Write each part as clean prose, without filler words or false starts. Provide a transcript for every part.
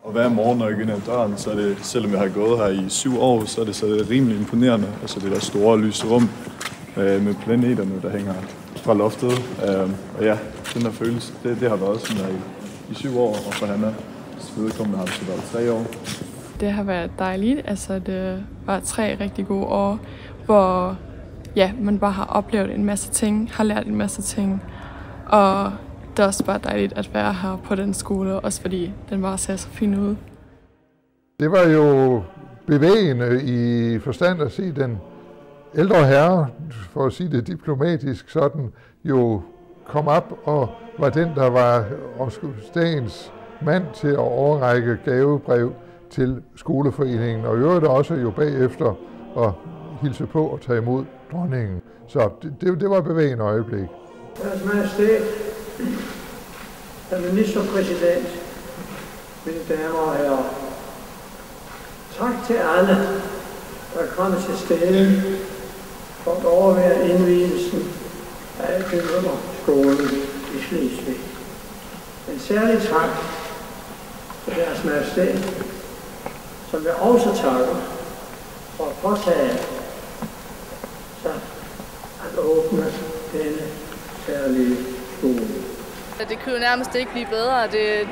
Og hver morgen, når jeg går ind ad døren, så er det, selvom jeg har gået her i 7 år, så er det rimelig imponerende. Altså det der store lyse rum med planeterne, der hænger fra loftet. Og ja, den der følelse, det har været sådan der i 7 år, og for Hanna vedkommende har det så været 3 år. Det har været dejligt. Altså det var 3 rigtig gode år, hvor ja, man bare har oplevet en masse ting, har lært en masse ting. Og det er også bare dejligt at være her på den skole, også fordi den bare ser så fin ud. Det var jo bevægende i forstand at se den ældre herre, for at sige det diplomatisk, sådan jo kom op og var den, der var dagens mand til at overrække gavebrev til skoleforeningen, og i øvrigt også jo bagefter at hilse på og tage imod dronningen. Så det var et bevægende øjeblik. Deres Majestæt, Herr Ministerpræsident, mine damer og herrer. Tak til alle, der er kommet til stede for at overvære indvielsen af AP Møller skolen i Slesvig. En særlig tak til Deres Majestæt, som jeg også takker for at påtage sig at åbne denne særlige skole. Det kunne jo nærmest ikke blive bedre.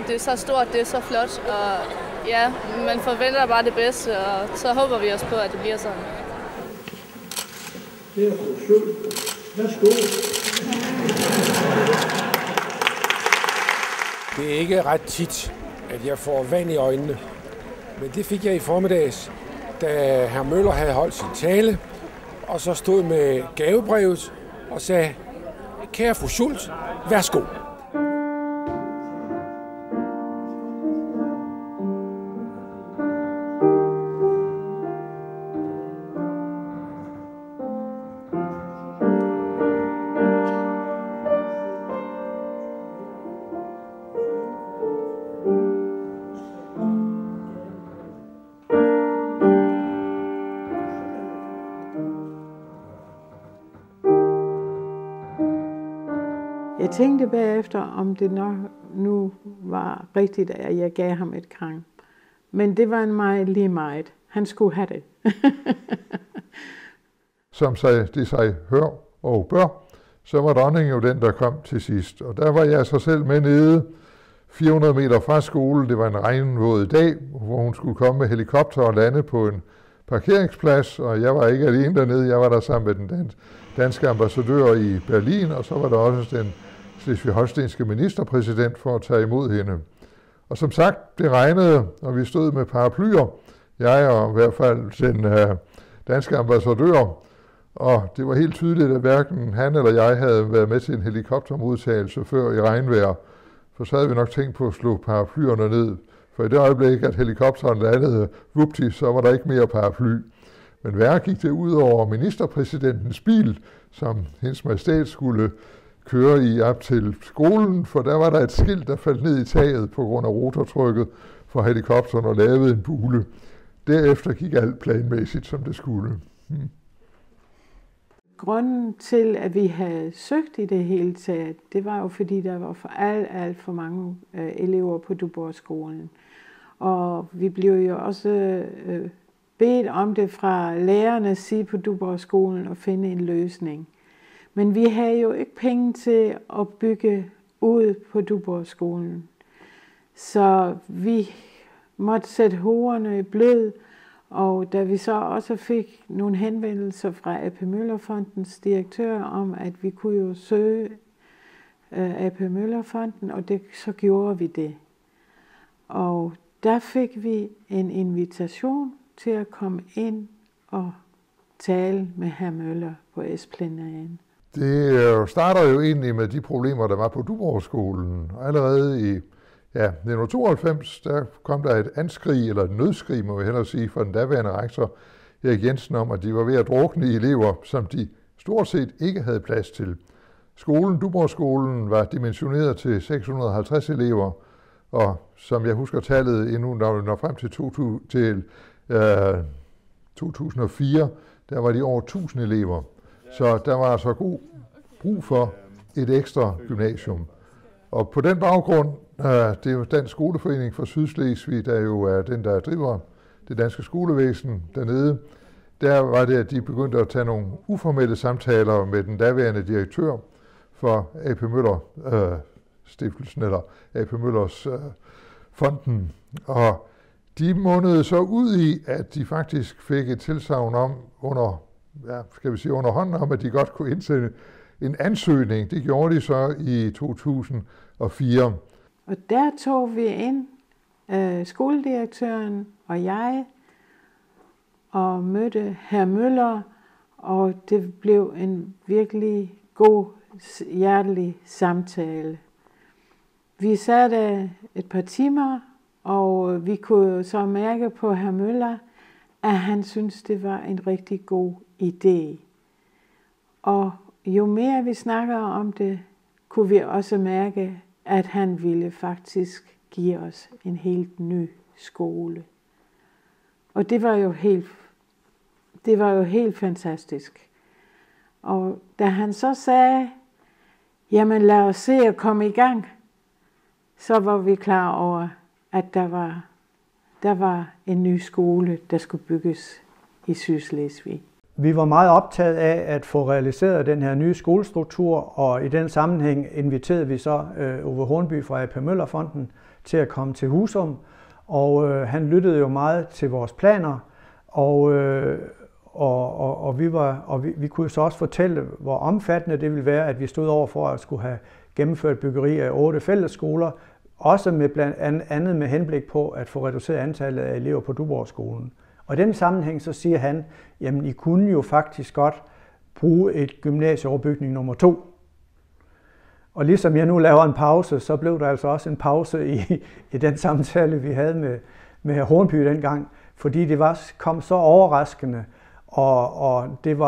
Det er så stort, det er så flot, og ja, man forventer bare det bedste, og så håber vi også på, at det bliver sådan. Det er fru Schuld. Værsgo. Det er ikke ret tit, at jeg får vand i øjnene, men det fik jeg i formiddags, da hr. Møller havde holdt sin tale, og så stod med gavebrevet og sagde, kære fru Schultz, værsgo. Jeg tænkte bagefter, om det nok nu var rigtigt, at jeg gav ham et kram. Men det var en meget lige meget. Han skulle have det. Som det sig hør og bør, så var dronningen jo den, der kom til sidst. Og der var jeg så selv med nede 400 meter fra skole. Det var en regnvåd dag, hvor hun skulle komme med helikopter og lande på en parkeringsplads. Og jeg var ikke alene dernede. Jeg var der sammen med den danske ambassadør i Berlin, og så var der også den slesvig-holstenske ministerpræsident for at tage imod hende. Og som sagt, det regnede, og vi stod med paraplyer. Jeg og i hvert fald den danske ambassadør. Og det var helt tydeligt, at hverken han eller jeg havde været med til en helikoptermodtagelse før i regnvejr. For så havde vi nok tænkt på at slå paraplyerne ned. For i det øjeblik, at helikopteren landede, vupti, så var der ikke mere paraply. Men værre gik det ud over ministerpræsidentens bil, som hendes majestæt skulle køre i op til skolen, for der var der et skilt, der faldt ned i taget på grund af rotortrykket fra helikopteren og lavede en bule. Derefter gik alt planmæssigt, som det skulle. Grunden til, at vi havde søgt i det hele taget, det var jo fordi, der var alt for mange elever på Duborgskolen. Og vi blev jo også bedt om det fra lærernes side på Duborgskolen at finde en løsning. Men vi havde jo ikke penge til at bygge ud på Duborgskolen. Så vi måtte sætte hovederne i blød, og da vi så også fik nogle henvendelser fra AP Møller Fondens direktør om, at vi kunne jo søge AP Møller Fonden, og så gjorde vi det. Og der fik vi en invitation til at komme ind og tale med hr. Møller på Esplanaden. Det starter jo egentlig med de problemer, der var på Duborgskolen. Allerede i 1992, der kom der et anskrig, eller et nødskrig, må vi hellere sige, fra den daværende rektor Erik Jensen om, at de var ved at drukne i elever, som de stort set ikke havde plads til. Duborgskolen var dimensioneret til 650 elever, og som jeg husker tallet endnu, når frem til 2004, der var de over 1000 elever. Så der var altså god brug for et ekstra gymnasium. Og på den baggrund Det er jo Dansk Skoleforening for Sydslesvig, der jo er den, der driver det danske skolevæsen dernede. Der var det, at de begyndte at tage nogle uformelle samtaler med den daværende direktør for AP Møller Stiftelsen, eller AP Møllers fonden. Og de mundede så ud i, at de faktisk fik et tilsagn om under hånden om, at de godt kunne indsende en ansøgning. Det gjorde de så i 2004. Og der tog vi ind, skoledirektøren og jeg, og mødte hr. Møller, og det blev en virkelig god, hjertelig samtale. Vi sad der et par timer, og vi kunne så mærke på hr. Møller, at han syntes, det var en rigtig god idé. Og jo mere vi snakker om det, kunne vi også mærke, at han ville faktisk give os en helt ny skole. Og det var jo helt fantastisk. Og da han så sagde, jamen lad os se at komme i gang, så var vi klar over, at der var en ny skole, der skulle bygges i Sydslesvig. Vi var meget optaget af at få realiseret den her nye skolestruktur, og i den sammenhæng inviterede vi så Ove Hornby fra AP Møller-fonden til at komme til Husum, og han lyttede jo meget til vores planer, og vi kunne så også fortælle, hvor omfattende det ville være, at vi stod over for at skulle have gennemført byggeri af 8 fællesskoler, også med blandt andet med henblik på at få reduceret antallet af elever på Duborgskolen. Og i den sammenhæng så siger han, jamen I kunne jo faktisk godt bruge et gymnasieoverbygning nummer 2. Og ligesom jeg nu laver en pause, så blev der altså også en pause i den samtale, vi havde med hr. Hornby dengang, fordi det kom så overraskende, og det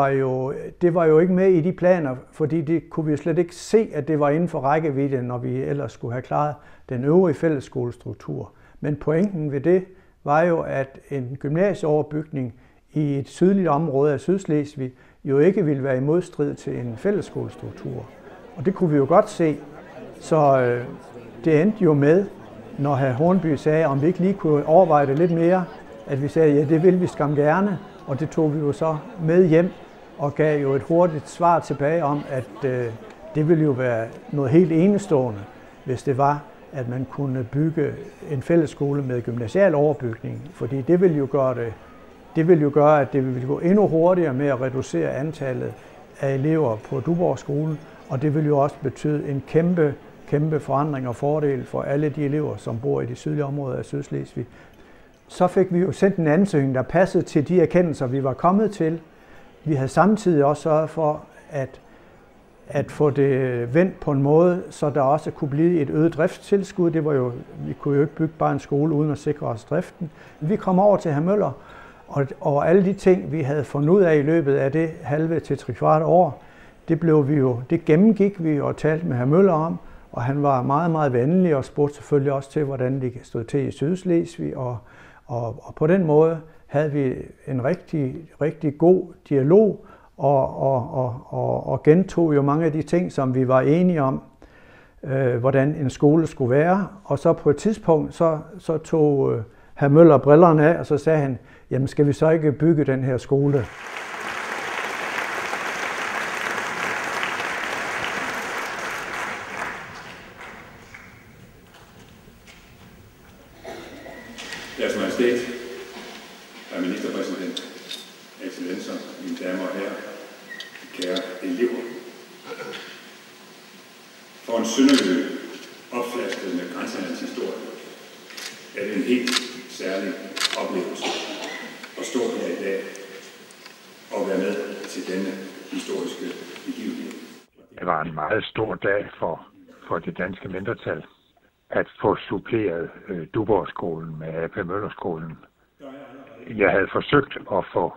var jo ikke med i de planer, fordi det kunne vi slet ikke se, at det var inden for rækkevidde, når vi ellers skulle have klaret den øvrige fællesskolestruktur. Men pointen ved det var jo, at en gymnasieoverbygning i et sydligt område af Sydslesvig jo ikke ville være i modstrid til en fællesskolestruktur. Og det kunne vi jo godt se. Så det endte jo med, når hr. Hornby sagde, om vi ikke lige kunne overveje det lidt mere, at vi sagde, ja, det vil vi skam gerne. Og det tog vi jo så med hjem og gav jo et hurtigt svar tilbage om, at det ville jo være noget helt enestående, hvis det var, at man kunne bygge en fællesskole med gymnasial overbygning. Fordi det ville jo gøre, at det ville gå endnu hurtigere med at reducere antallet af elever på Duborgskolen, og det ville jo også betyde en kæmpe forandring og fordel for alle de elever, som bor i de sydlige områder af Sydslesvig. Så fik vi jo sendt en ansøgning, der passede til de erkendelser, vi var kommet til. Vi havde samtidig også sørget for at få det vendt på en måde, så der også kunne blive et øget driftstilskud. Vi kunne jo ikke bygge bare en skole uden at sikre os driften. Vi kom over til hr. Møller, og alle de ting, vi havde fundet ud af i løbet af det halve til 3/4 år, det gennemgik vi og talte med hr. Møller om, og han var meget, meget venlig og spurgte selvfølgelig også til, hvordan det stod til i Sydslesvig, og på den måde havde vi en rigtig, rigtig god dialog, og gentog jo mange af de ting, som vi var enige om, hvordan en skole skulle være. Og så på et tidspunkt, så tog hr. Møller brillerne af, og så sagde han, jamen skal vi så ikke bygge den her skole? Deres Majestæt, herr ministerpræsident, excellencer, mine damer og herrer, kære elever. For en sønderjyde opflasket med grænsehandels historie, er det en helt særlig oplevelse at stå her i dag og være med til denne historiske begivenhed. Det var en meget stor dag for det danske mindretal at få suppleret Duborgskolen med AP Møllerskolen. Jeg havde forsøgt at få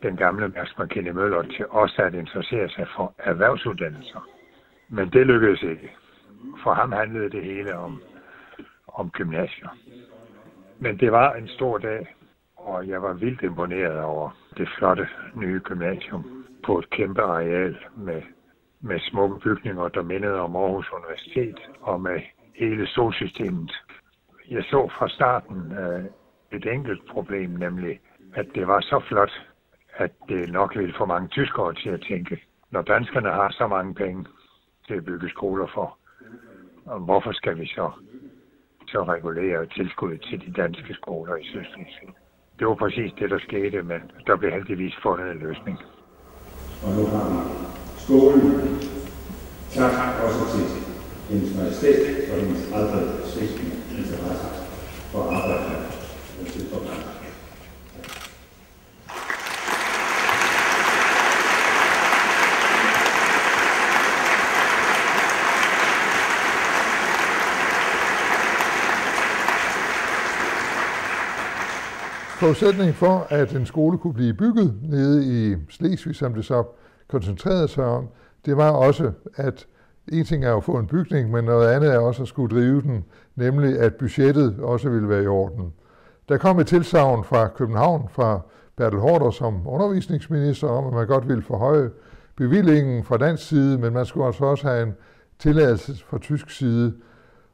den gamle Mads McKinney Møller til også at interessere sig for erhvervsuddannelser. Men det lykkedes ikke. For ham handlede det hele om gymnasier. Men det var en stor dag, og jeg var vildt imponeret over det flotte nye gymnasium på et kæmpe areal med smukke bygninger, der mindede om Aarhus Universitet, og med hele solsystemet. Jeg så fra starten et enkelt problem, nemlig at det var så flot, at det nok ville få mange tyskere til at tænke, når danskerne har så mange penge til at bygge skoler for, og hvorfor skal vi så regulere tilskuddet til de danske skoler i Sydslesvig? Det var præcis det, der skete, men der blev heldigvis fundet en løsning. Og nu har vi skolen. Tak også til hendes majestæt og hendes aldrig svigtende interesse for arbejdet med Sydforbandet. Forudsætningen for, at en skole kunne blive bygget nede i Slesvig, som det så koncentrerede sig om, det var også, at en ting er at få en bygning, men noget andet er også at skulle drive den, nemlig at budgettet også ville være i orden. Der kom et tilsagn fra København, fra Bertel Haarder som undervisningsminister, om at man godt ville forhøje bevillingen fra dansk side, men man skulle altså også have en tilladelse fra tysk side.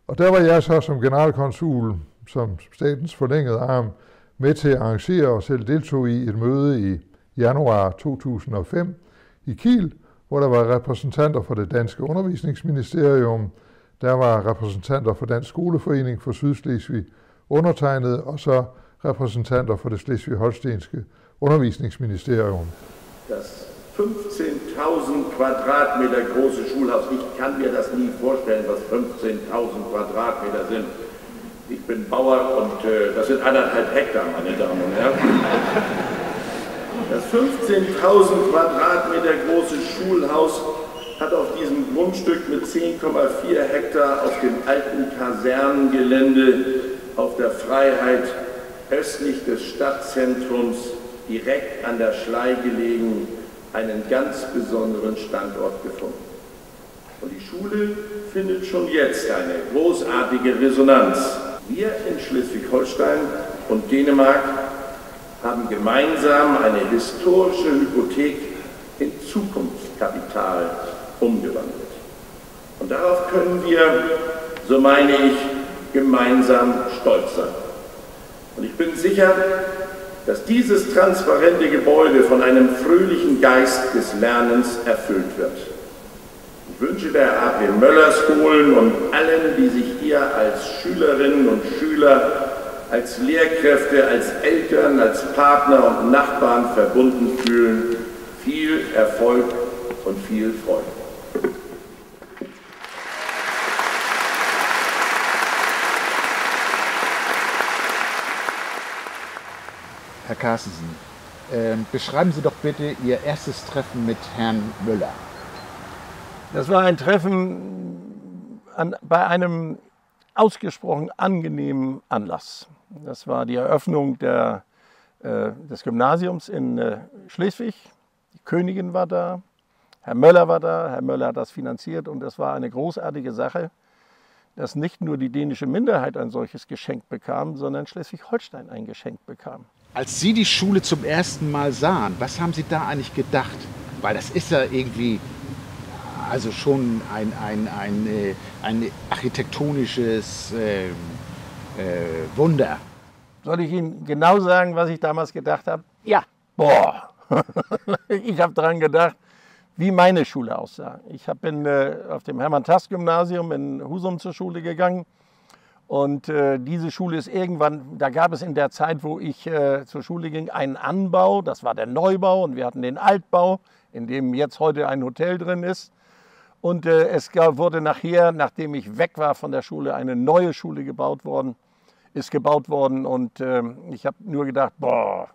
Og der var jeg så som generalkonsul, som statens forlængede arm, med til at arrangere og selv deltog i et møde i januar 2005 i Kiel, hvor der var repræsentanter for det danske undervisningsministerium, der var repræsentanter for Dansk Skoleforening for Sydslesvig, undertegnet, og så repræsentanter for det Slesvig-Holstenske undervisningsministerium. Das 15.000 Quadratmeter große Schulhaus, ich kann mir das nie vorstellen, was 15.000 Quadratmeter sind. Ich bin Bauer und das sind 1,5 Hektar, meine Damen und Herren. Das 15.000 Quadratmeter große Schulhaus hat auf diesem Grundstück mit 10,4 Hektar auf dem alten Kasernengelände auf der Freiheit östlich des Stadtzentrums direkt an der Schlei gelegen einen ganz besonderen Standort gefunden. Und die Schule findet schon jetzt eine großartige Resonanz. Wir in Schleswig-Holstein und Dänemark haben gemeinsam eine historische Hypothek in Zukunftskapital umgewandelt. Und darauf können wir, so meine ich, gemeinsam stolz sein. Und ich bin sicher, dass dieses transparente Gebäude von einem fröhlichen Geist des Lernens erfüllt wird. Ich wünsche der A.P. Möller Schulen und allen, die sich hier als Schülerinnen und Schüler, als Lehrkräfte, als Eltern, als Partner und Nachbarn verbunden fühlen, viel Erfolg und viel Freude. Herr Carstensen, beschreiben Sie doch bitte Ihr erstes Treffen mit Herrn Möller. Das war ein Treffen bei einem ausgesprochen angenehmen Anlass. Das war die Eröffnung des Gymnasiums in Schleswig. Die Königin war da, Herr Möller war da, Herr Möller hat das finanziert und es war eine großartige Sache, dass nicht nur die dänische Minderheit ein solches Geschenk bekam, sondern Schleswig-Holstein ein Geschenk bekam. Als Sie die Schule zum ersten Mal sahen, was haben Sie da eigentlich gedacht? Weil das ist ja irgendwie also schon ein architektonisches Wunder. Soll ich Ihnen genau sagen, was ich damals gedacht habe? Ja. Boah, ich habe daran gedacht, wie meine Schule aussah. Ich bin auf dem Hermann-Tass-Gymnasium in Husum zur Schule gegangen. Und diese Schule ist irgendwann, da gab es in der Zeit, wo ich zur Schule ging, einen Anbau. Das war der Neubau und wir hatten den Altbau, in dem jetzt heute ein Hotel drin ist. Und es wurde nachher, nachdem ich weg war von der Schule, eine neue Schule gebaut worden. Und ich habe nur gedacht, boah,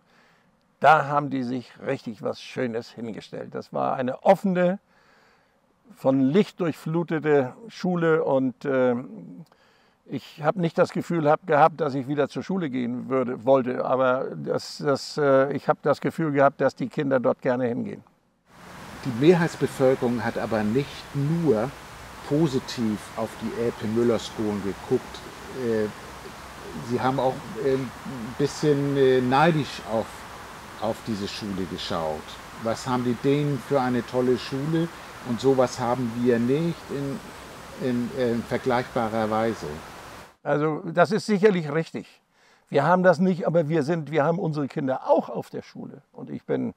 da haben die sich richtig was Schönes hingestellt. Das war eine offene, von Licht durchflutete Schule und ich habe nicht das Gefühl gehabt, dass ich wieder zur Schule gehen wollte, aber ich habe das Gefühl gehabt, dass die Kinder dort gerne hingehen. Die Mehrheitsbevölkerung hat aber nicht nur positiv auf die A.P. Möller Schulen geguckt. Sie haben auch ein bisschen neidisch auf diese Schule geschaut. Was haben die Dänen für eine tolle Schule und sowas haben wir nicht in vergleichbarer Weise? Also das ist sicherlich richtig. Wir haben das nicht, aber wir haben unsere Kinder auch auf der Schule. Und ich bin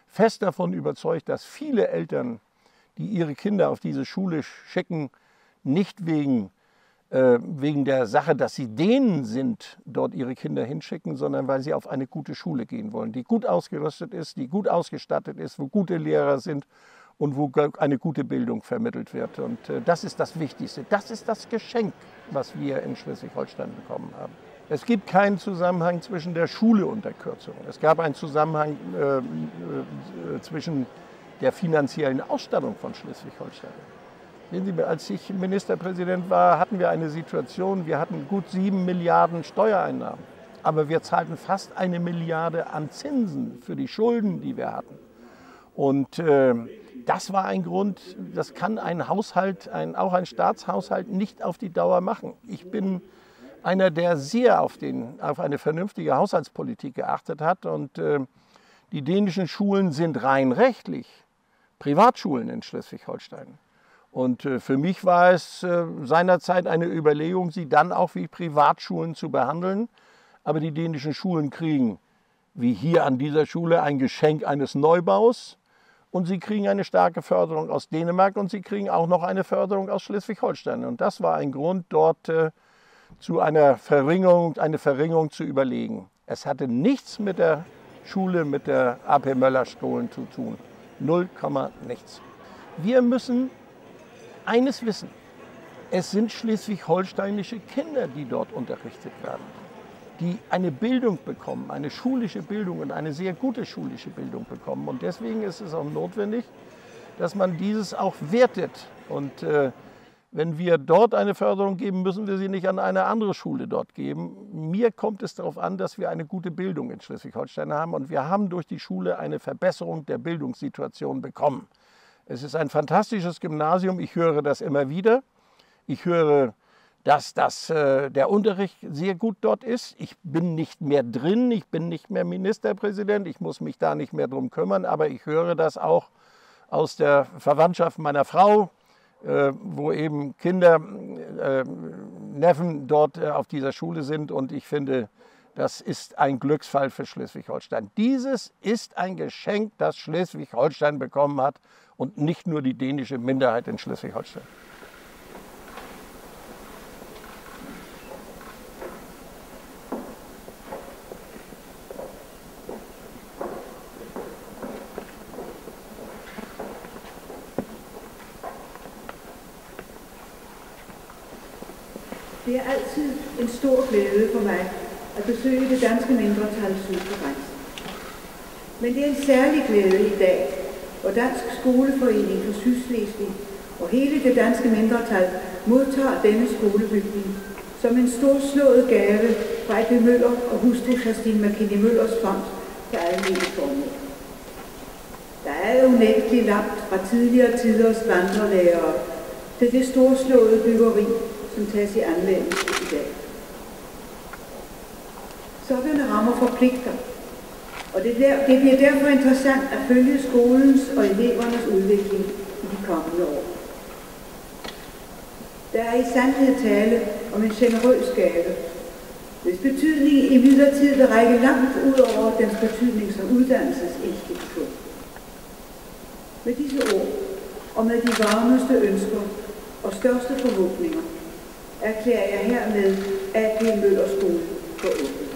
fest davon überzeugt, dass viele Eltern, die ihre Kinder auf diese Schule schicken, nicht wegen der Sache, dass sie denen sind, dort ihre Kinder hinschicken, sondern weil sie auf eine gute Schule gehen wollen, die gut ausgerüstet ist, die gut ausgestattet ist, wo gute Lehrer sind und wo eine gute Bildung vermittelt wird. Und das ist das Wichtigste. Das ist das Geschenk, was wir in Schleswig-Holstein bekommen haben. Es gibt keinen Zusammenhang zwischen der Schule und der Kürzung. Es gab einen Zusammenhang zwischen der finanziellen Ausstattung von Schleswig-Holstein. Sehen Sie, als ich Ministerpräsident war, hatten wir eine Situation, wir hatten gut 7 Milliarden Steuereinnahmen. Aber wir zahlten fast 1 Milliarde an Zinsen für die Schulden, die wir hatten. Und das war ein Grund, das kann ein Haushalt, auch ein Staatshaushalt nicht auf die Dauer machen. Ich bin einer, der sehr auf eine vernünftige Haushaltspolitik geachtet hat. Und die dänischen Schulen sind rein rechtlich Privatschulen in Schleswig-Holstein. Und für mich war es seinerzeit eine Überlegung, sie dann auch wie Privatschulen zu behandeln. Aber die dänischen Schulen kriegen, wie hier an dieser Schule, ein Geschenk eines Neubaus. Und sie kriegen eine starke Förderung aus Dänemark und sie kriegen auch noch eine Förderung aus Schleswig-Holstein. Und das war ein Grund, dort zu eine Verringerung zu überlegen. Es hatte nichts mit der Schule, mit der AP Möller Schulen zu tun. 0, nichts. Wir müssen eines wissen. Es sind schleswig-holsteinische Kinder, die dort unterrichtet werden, die eine Bildung bekommen, eine schulische Bildung und eine sehr gute schulische Bildung bekommen. Und deswegen ist es auch notwendig, dass man dieses auch wertet. Und wenn wir dort eine Förderung geben, müssen wir sie nicht an eine andere Schule dort geben. Mir kommt es darauf an, dass wir eine gute Bildung in Schleswig-Holstein haben. Und wir haben durch die Schule eine Verbesserung der Bildungssituation bekommen. Es ist ein fantastisches Gymnasium. Ich höre das immer wieder. Ich höre, dass der Unterricht sehr gut dort ist. Ich bin nicht mehr drin. Ich bin nicht mehr Ministerpräsident. Ich muss mich da nicht mehr drum kümmern. Aber ich höre das auch aus der Verwandtschaft meiner Frau, wo eben Kinder, Neffen dort auf dieser Schule sind. Und ich finde, das ist ein Glücksfall für Schleswig-Holstein. Dieses ist ein Geschenk, das Schleswig-Holstein bekommen hat und nicht nur die dänische Minderheit in Schleswig-Holstein. Det er altid en stor glæde for mig at besøge det danske mindretal syd for grænsen. Men det er en særlig glæde i dag, hvor Dansk Skoleforening for Sydslesvig og hele det danske mindretal modtager denne skolebygning som en storslået gave fra AP Møller og hustru Christine McKinney Møllers fond til almindelige formål. Der er unægteligt langt fra tidligere tiders vandrelærere til det storslåede byggeri, som tages i anvendelse i dag. Sådanne rammer forpligter, og det bliver derfor interessant at følge skolens og elevernes udvikling i de kommende år. Der er i sandhed tale om en generøs gave, hvis betydning imidlertid vil række langt ud over dens betydning som uddannelsesinstitution. Med disse ord og med de varmeste ønsker og største forhåbninger erklærer jeg hermed AP Møller Skole for åbent.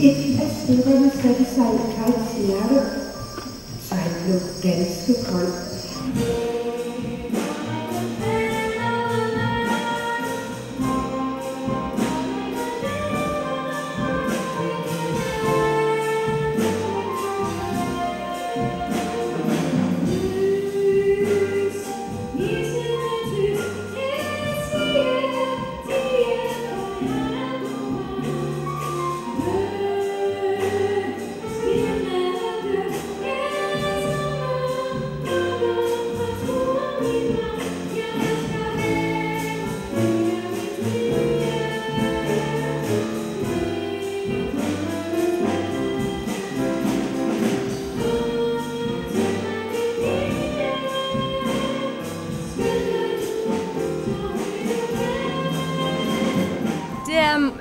Et af støderne satte sig i Kajs hjerte, så han blev ganske kold.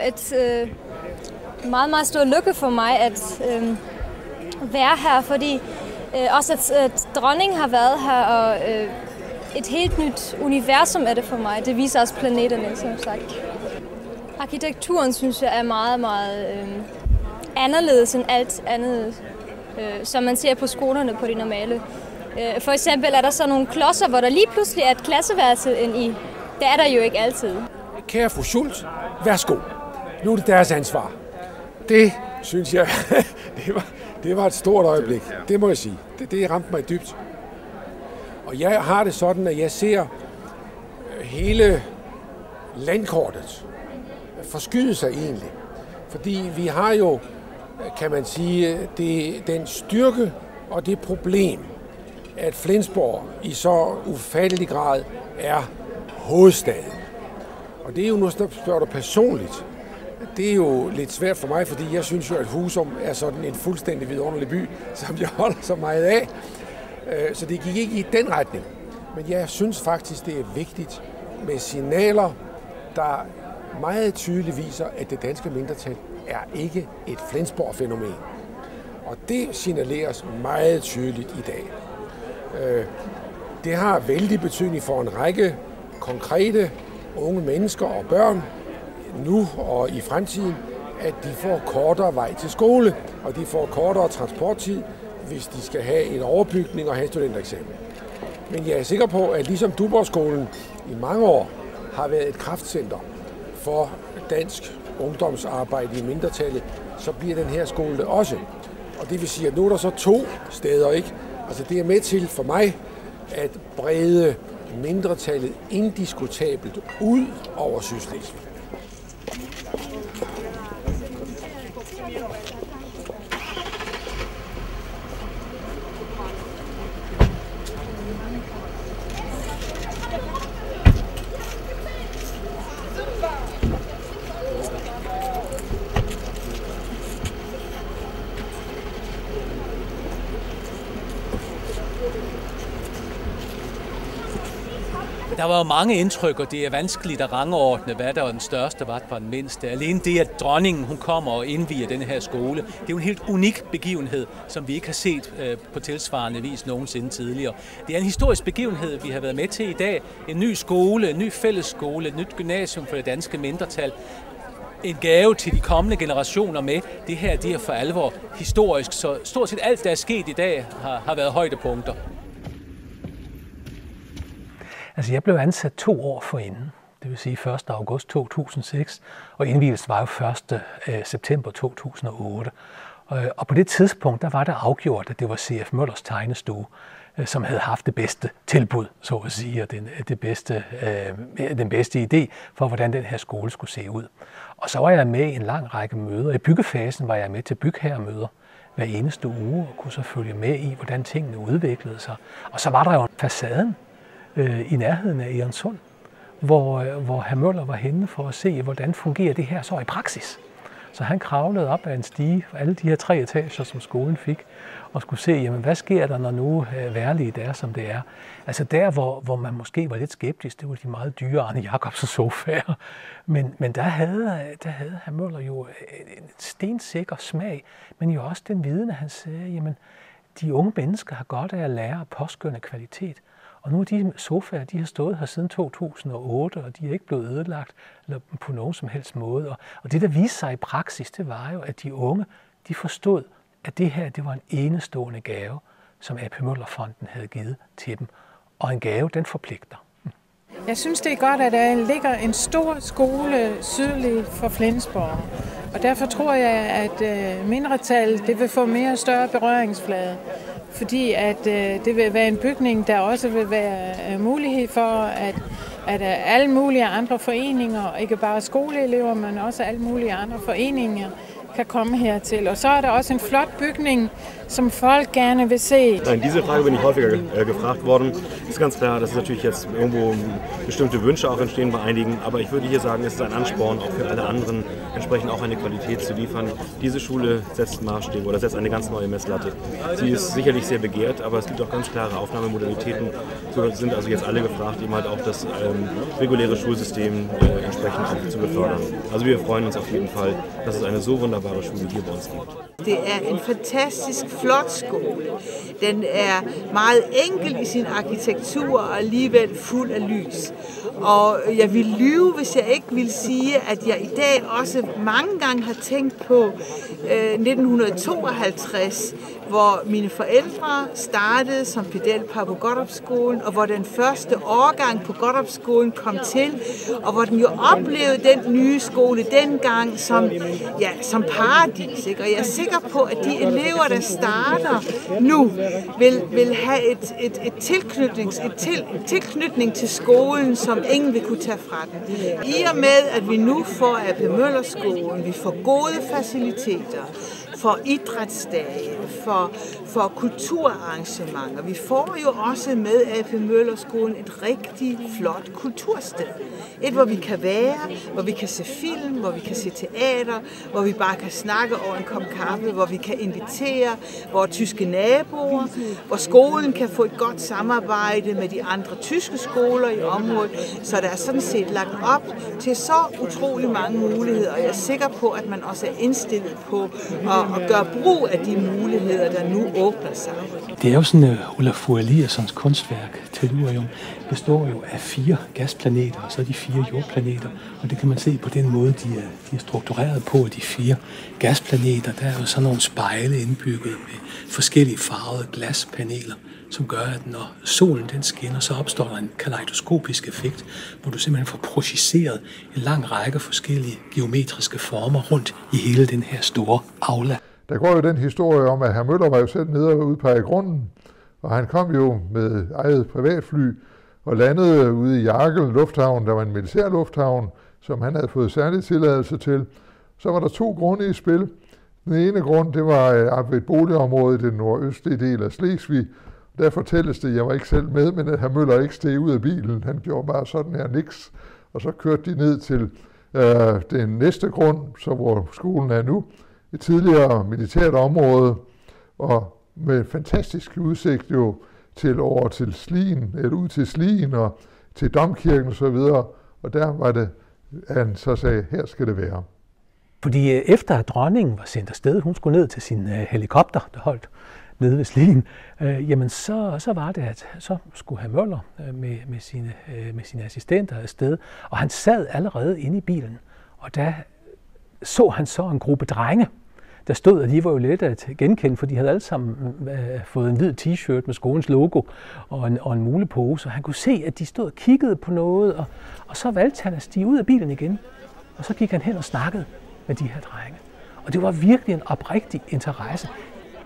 Et meget, meget stor lykke for mig at være her, fordi også at dronningen har været her, og et helt nyt universum er det for mig. Det viser også planeterne, som sagt. Arkitekturen, synes jeg, er meget, meget anderledes end alt andet, som man ser på skolerne på de normale. For eksempel er der så nogle klodser, hvor der lige pludselig er et klasseværelse ind i. Det er der jo ikke altid. Kære fru Schultz, værsgo. Nu er det deres ansvar. Det synes jeg, det var et stort øjeblik. Det må jeg sige. Det ramte mig dybt. Og jeg har det sådan, at jeg ser hele landkortet forskyde sig egentlig. Fordi vi har jo, kan man sige, den styrke og det problem, at Flensborg i så ufattelig grad er hovedstaden. Og det er jo noget, der spørger dig personligt. Det er jo lidt svært for mig, fordi jeg synes jo, at Husum er sådan en fuldstændig vidunderlig by, som jeg holder så meget af. Så det gik ikke i den retning. Men jeg synes faktisk, det er vigtigt med signaler, der meget tydeligt viser, at det danske mindretal er ikke et Flensborg-fænomen. Og det signaleres meget tydeligt i dag. Det har vældig betydning for en række konkrete unge mennesker og børn, nu og i fremtiden, at de får kortere vej til skole, og de får kortere transporttid, hvis de skal have en overbygning og have studentereksamen. Men jeg er sikker på, at ligesom Duborgskolen i mange år har været et kraftcenter for dansk ungdomsarbejde i mindretallet, så bliver den her skole det også. Og det vil sige, at nu er der så 2 steder, ikke? Altså det er med til for mig at brede mindretallet indiskutabelt ud over Sydslesvig. Der var jo mange indtryk, og det er vanskeligt at rangordne, hvad der var den største, hvad der var den mindste. Alene det, at dronningen hun kommer og indviger denne her skole, det er jo en helt unik begivenhed, som vi ikke har set på tilsvarende vis nogensinde tidligere. Det er en historisk begivenhed, vi har været med til i dag. En ny skole, en ny fællesskole, et nyt gymnasium for det danske mindretal. En gave til de kommende generationer med. Det her, det er for alvor historisk, så stort set alt, der er sket i dag, har været højdepunkter. Altså, jeg blev ansat 2 år forinden, det vil sige 1. august 2006, og indvielsen var jo 1. september 2008. Og på det tidspunkt, der var det afgjort, at det var C.F. Møllers tegnestue, som havde haft det bedste tilbud, så at sige, og den bedste idé for, hvordan den her skole skulle se ud. Og så var jeg med i en lang række møder. I byggefasen var jeg med til bygherremøder hver eneste uge, og kunne så følge med i, hvordan tingene udviklede sig. Og så var der jo facaden i nærheden af Egernsund, hvor hr. Møller var henne for at se, hvordan fungerer det her så i praksis. Så han kravlede op ad en stige, alle de her 3 etager, som skolen fik, og skulle se, jamen, hvad sker der, når nu vejrliget er, som det er. Altså der, hvor man måske var lidt skeptisk, det var de meget dyre Arne Jacobsen sofaer. Men der havde hr. Møller jo en stensikker smag, men jo også den viden, at han sagde, jamen, de unge mennesker har godt af at lære at påskønne kvalitet. Og nu er de sofaer, de har stået her siden 2008, og de er ikke blevet ødelagt eller på nogen som helst måde. Og det, der viste sig i praksis, det var jo, at de unge, de forstod, at det her, det var en enestående gave, som A.P. Møller-fonden havde givet til dem. Og en gave, den forpligter. Jeg synes, det er godt, at der ligger en stor skole sydligt for Flensborg. Og derfor tror jeg, at mindretallet det vil få mere og større berøringsflade. Fordi at det vil være en bygning, der også vil være mulighed for, at alle mulige andre foreninger, ikke bare skoleelever, men også alle mulige andre foreninger, kan komme hertil. Og så er der også en flot bygning, som folk gerne vil se. Nein, diese Frage bin ich häufiger gefragt worden. Ist ganz klar, dass es natürlich jetzt irgendwo bestimmte Wünsche auch entstehen bei einigen, aber ich würde hier sagen, es ist ein Ansporn auch für alle anderen, entsprechend auch eine Qualität zu liefern. Diese Schule setzt Maßstäbe oder setzt eine ganz neue Messlatte. Sie ist sicherlich sehr begehrt, aber es gibt auch ganz klare Aufnahmemodalitäten. So sind also jetzt alle gefragt, eben halt auch das reguläre Schulsystem entsprechend auch zu befördern. Also wir freuen uns auf jeden Fall, dass es eine so wunderbare Schule hier bei uns gibt. Det er en fantastisk flot skole. Den er meget enkel i sin arkitektur og alligevel fuld af lys. Og jeg vil lyve, hvis jeg ikke vil sige, at jeg i dag også mange gange har tænkt på 1952, hvor mine forældre startede som pedelpar på Godthåbskolen, og hvor den første årgang på Godthåbskolen kom til, og hvor den jo oplevede den nye skole dengang som paradis. Ikke? Og jeg er sikker på, at de elever, der starter nu, vil have et tilknytning til skolen, som ingen vil kunne tage fra den. I og med, at vi nu får A.P. Møller-skolen, vi får gode faciliteter, for idrætsdage, for kulturarrangementer. Vi får jo også med A.P. Møller-skolen et rigtig flot kultursted. Et, hvor vi kan være, hvor vi kan se film, hvor vi kan se teater, hvor vi bare kan snakke over en kop kaffe, hvor vi kan invitere vores tyske naboer, hvor skolen kan få et godt samarbejde med de andre tyske skoler i området. Så der er sådan set lagt op til så utrolig mange muligheder, og jeg er sikker på, at man også er indstillet på at gøre brug af de muligheder, der nu åbner sig. Det er jo sådan, Olafur Eliassons kunstværk, Tellurium, består jo af 4 gasplaneter, og så de 4 jordplaneter. Og det kan man se på den måde, de er struktureret på, de 4 gasplaneter. Der er jo sådan nogle spejle indbygget med forskellige farvede glaspaneler, som gør, at når solen den skinner, så opstår der en kaleidoskopisk effekt, hvor du simpelthen får projiceret en lang række forskellige geometriske former rundt i hele den her store aula. Der går jo den historie om, at hr. Møller var jo selv nede og udpege grunden, og han kom jo med eget privatfly og landede ude i Jarkel Lufthavn. Der var en militær lufthavn, som han havde fået særlig tilladelse til. Så var der 2 grunde i spil. Den ene grund, det var op ved et boligområde i den nordøstlige del af Slesvig. Der fortælles det, jeg var ikke selv med, men at hr. Møller ikke steg ud af bilen. Han gjorde bare sådan her niks, og så kørte de ned til den næste grund, så hvor skolen er nu. Et tidligere militært område, og med fantastisk udsigt jo over til Slien, eller ud til Slien og til Domkirken og så videre. Og der var det, han så sagde, her skal det være. Fordi efter at dronningen var sendt afsted, hun skulle ned til sin helikopter, der holdt nede ved Slien, jamen så var det, at så skulle hr. Møller med sine assistenter afsted, og han sad allerede inde i bilen, og der så han så en gruppe drenge, der stod, og de var jo let at genkende, for de havde alle sammen fået en hvid t-shirt med skolens logo og en mulepose, og han kunne se, at de stod og kiggede på noget, og så valgte han at stige ud af bilen igen, og så gik han hen og snakkede med de her drenge. Og det var virkelig en oprigtig interesse.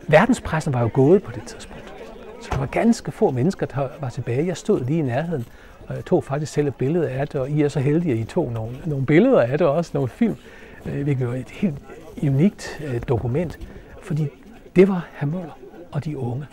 Verdenspressen var jo gået på det tidspunkt, så der var ganske få mennesker, der var tilbage. Jeg stod lige i nærheden, og jeg tog faktisk selv et billede af det, og I er så heldige, at I tog nogle billeder af det, og også nogle film, hvilket var et helt unikt dokument, fordi det var hr. Møller og de unge.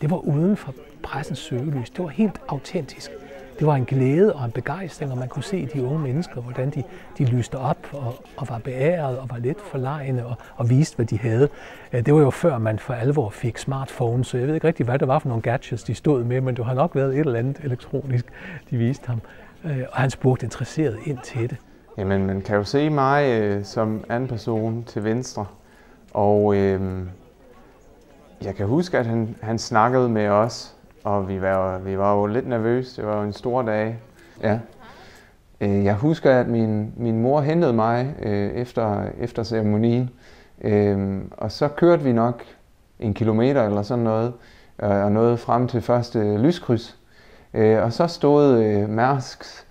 Det var uden for pressens søgelys. Det var helt autentisk. Det var en glæde og en begejstring, og man kunne se de unge mennesker, hvordan de lyste op og var beæret og var lidt forlegne og viste, hvad de havde. Det var jo før man for alvor fik smartphones, så jeg ved ikke rigtig, hvad det var for nogle gadgets, de stod med, men det har nok været et eller andet elektronisk, de viste ham. Og han spurgte interesseret ind til det. Jamen, man kan jo se mig som anden person til venstre, og jeg kan huske, at han snakkede med os og vi var jo lidt nervøse. Det var jo en stor dag. Ja. Jeg husker, at min mor hentede mig efter ceremonien, og så kørte vi nok 1 kilometer eller sådan noget, og nåede frem til første lyskryds. Og så stod Mærsks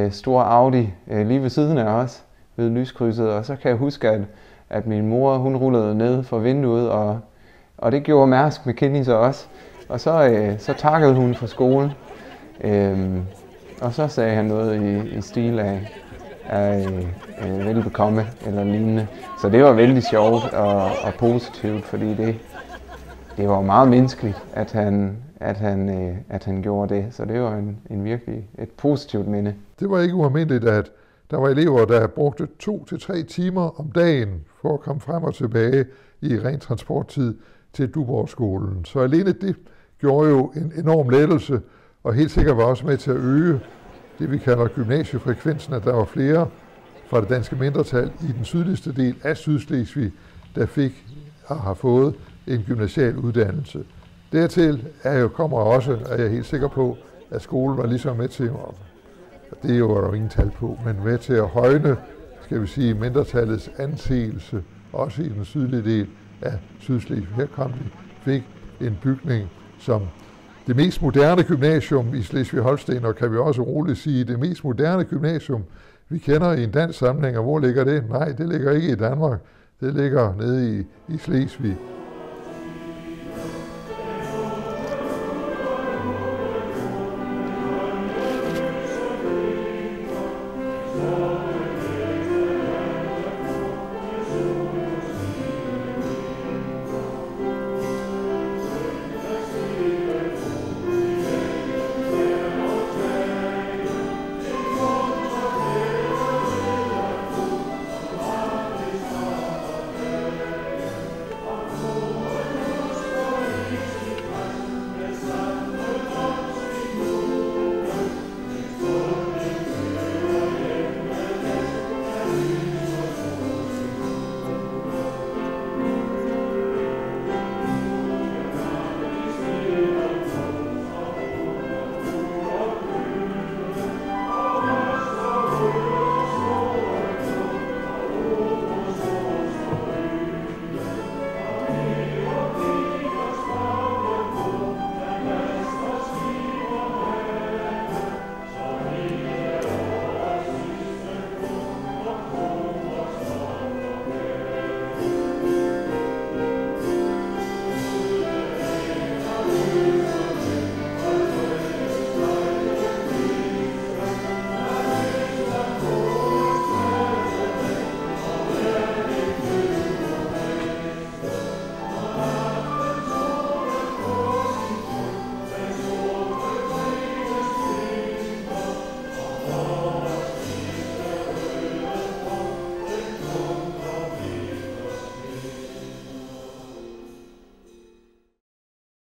store Audi lige ved siden af os ved lyskrydset, og så kan jeg huske, at min mor hun rullede ned for vinduet, og det gjorde Mærsk McKinney så også. Og så takkede hun for skolen, og så sagde han noget i stil af velbekomme eller lignende. Så det var vældig sjovt og positivt, fordi det var meget menneskeligt, at han gjorde det. Så det var en virkelig et positivt minde. Det var ikke ualmindeligt, at der var elever, der brugte 2 til 3 timer om dagen for at komme frem og tilbage i ren transporttid til Duborgskolen. Så alene det gjorde jo en enorm lettelse, og helt sikkert var også med til at øge det, vi kalder gymnasiefrekvensen, at der var flere fra det danske mindretal i den sydligste del af Sydslesvig, der fik og har fået en gymnasial uddannelse. Dertil kommer også, er jeg helt sikker på, at skolen var ligesom med til, og det var der jo ingen tal på, men med til at højne, skal vi sige, mindretallets anseelse, også i den sydlige del af Sydslesvig. Her kom vi, fik en bygning som det mest moderne gymnasium i Slesvig-Holsten, og kan vi også roligt sige, det mest moderne gymnasium, vi kender i en dansk sammenhæng. Og hvor ligger det? Nej, det ligger ikke i Danmark. Det ligger nede i Slesvig.